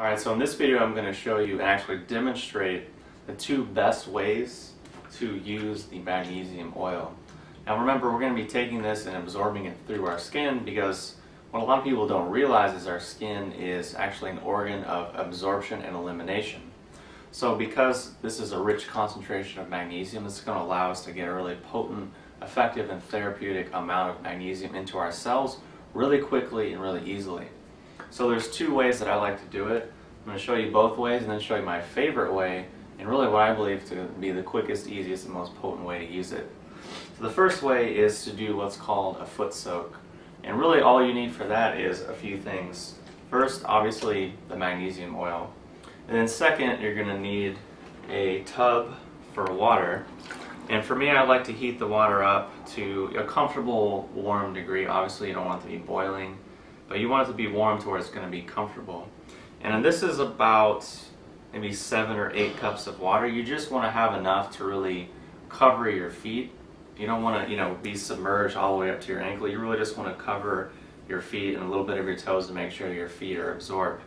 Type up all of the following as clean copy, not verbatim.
Alright, so in this video I'm going to show you and actually demonstrate the two best ways to use the magnesium oil. Now remember, we're going to be taking this and absorbing it through our skin because what a lot of people don't realize is our skin is actually an organ of absorption and elimination. So because this is a rich concentration of magnesium, it's going to allow us to get a really potent, effective, and therapeutic amount of magnesium into our cells really quickly and really easily. So there's two ways that I like to do it. I'm going to show you both ways and then show you my favorite way and really what I believe to be the quickest, easiest, and most potent way to use it. So the first way is to do what's called a foot soak. And really all you need for that is a few things. First, obviously, the magnesium oil. And then second, you're going to need a tub for water. And for me, I like to heat the water up to a comfortable warm degree. Obviously, you don't want it to be boiling, but you want it to be warm to where it's going to be comfortable. And this is about maybe 7 or 8 cups of water. You just want to have enough to really cover your feet. You don't want to, be submerged all the way up to your ankle. You really just want to cover your feet and a little bit of your toes to make sure your feet are absorbed.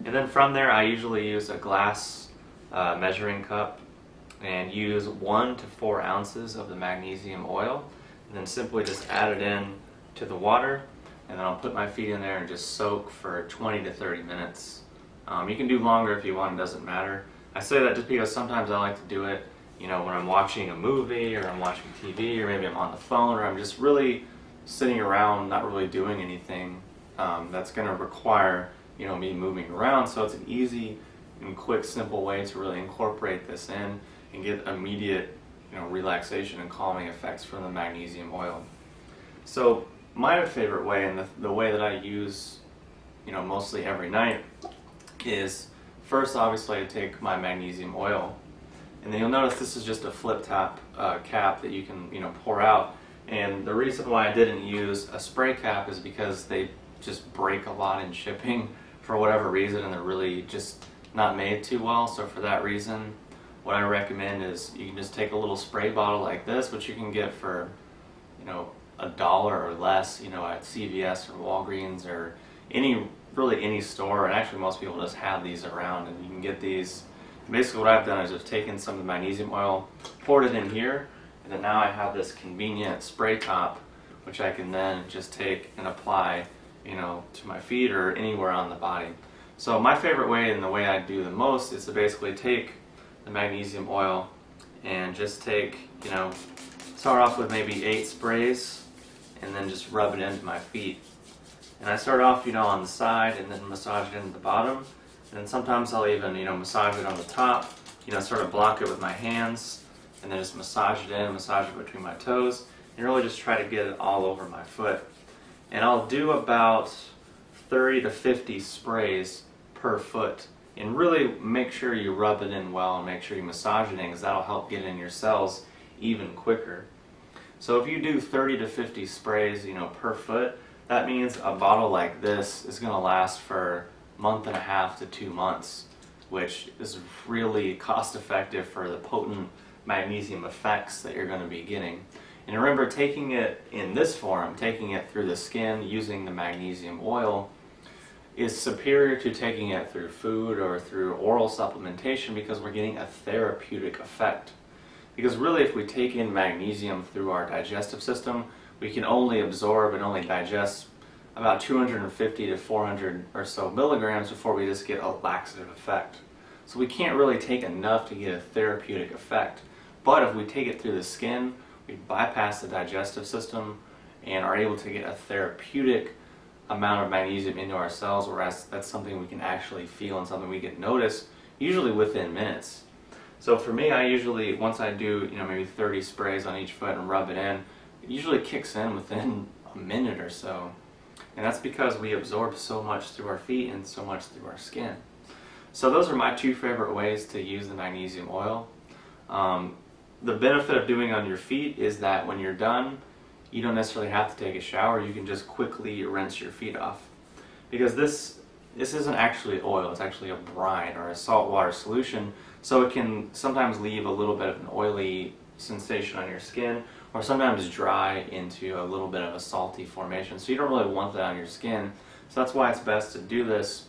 And then from there, I usually use a glass measuring cup and use 1 to 4 ounces of the magnesium oil, and then simply just add it in to the water, and then I'll put my feet in there and just soak for 20 to 30 minutes. You can do longer if you want, it doesn't matter. I say that just because sometimes I like to do it, when I'm watching a movie or I'm watching TV or maybe I'm on the phone or I'm just really sitting around not really doing anything that's going to require me moving around. So it's an easy and quick, simple way to really incorporate this in and get immediate relaxation and calming effects from the magnesium oil. So my favorite way, and the way that I use mostly every night, is first obviously I take my magnesium oil, and then you'll notice this is just a flip top cap that you can pour out. And the reason why I didn't use a spray cap is because they just break a lot in shipping for whatever reason, and they're really just not made too well. So for that reason, what I recommend is you can just take a little spray bottle like this, which you can get for $1 or less, at CVS or Walgreens or really any store. And actually most people just have these around, and you can get these. Basically what I've done is just taken some of the magnesium oil, poured it in here, and then now I have this convenient spray top which I can then just take and apply to my feet or anywhere on the body. So my favorite way, and the way I do the most, is to basically take the magnesium oil and just start off with maybe 8 sprays and then just rub it into my feet. And I start off on the side and then massage it into the bottom. And then sometimes I'll even massage it on the top, sort of block it with my hands, and then just massage it in, massage it between my toes, and really just try to get it all over my foot. And I'll do about 30 to 50 sprays per foot. And really make sure you rub it in well and make sure you massage it in, because that'll help get in your cells even quicker. So if you do 30 to 50 sprays per foot, that means a bottle like this is going to last for a month and a half to 2 months, which is really cost effective for the potent magnesium effects that you're going to be getting. And remember, taking it in this form, taking it through the skin using the magnesium oil, is superior to taking it through food or through oral supplementation, because we're getting a therapeutic effect. Because really, if we take in magnesium through our digestive system, we can only absorb and only digest about 250 to 400 or so milligrams before we just get a laxative effect. So we can't really take enough to get a therapeutic effect. But if we take it through the skin, we bypass the digestive system and are able to get a therapeutic amount of magnesium into our cells, whereas that's something we can actually feel and something we can notice usually within minutes. So for me, I usually, once I do maybe 30 sprays on each foot and rub it in, it usually kicks in within a minute or so. And that's because we absorb so much through our feet and so much through our skin. So those are my 2 favorite ways to use the magnesium oil. The benefit of doing it on your feet is that when you're done, you don't necessarily have to take a shower. You can just quickly rinse your feet off. Because this isn't actually oil, it's actually a brine or a saltwater solution, so it can sometimes leave a little bit of an oily sensation on your skin, or sometimes dry into a little bit of a salty formation. So you don't really want that on your skin. So that's why it's best to do this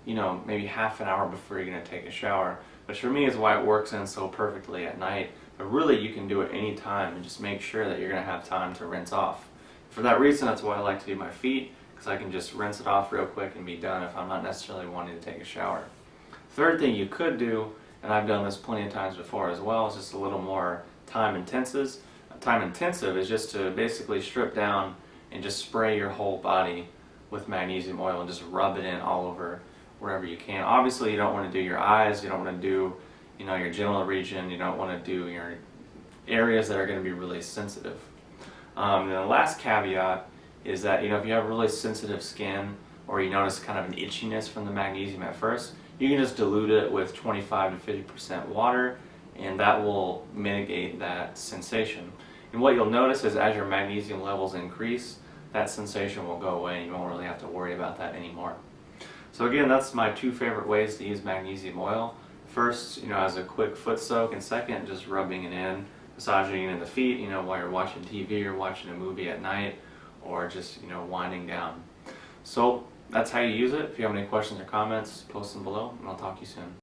maybe half an hour before you're going to take a shower, which for me is why it works in so perfectly at night. But really you can do it any time and just make sure that you're going to have time to rinse off. For that reason, that's why I like to do my feet, because I can just rinse it off real quick and be done if I'm not necessarily wanting to take a shower. Third thing you could do, and I've done this plenty of times before as well, is just a little more time intensive. Time intensive is just to basically strip down and just spray your whole body with magnesium oil and just rub it in all over wherever you can. Obviously you don't want to do your eyes, you don't want to do your genital region, you don't want to do your areas that are going to be really sensitive. And the last caveat is that if you have really sensitive skin or you notice kind of an itchiness from the magnesium at first, you can just dilute it with 25 to 50% water, and that will mitigate that sensation. And what you'll notice is as your magnesium levels increase, that sensation will go away and you won't really have to worry about that anymore. So again, that's my two favorite ways to use magnesium oil. First, as a quick foot soak, and second, just rubbing it in, massaging it in the feet, while you're watching TV or watching a movie at night, or just, winding down. So that's how you use it. If you have any questions or comments, post them below, and I'll talk to you soon.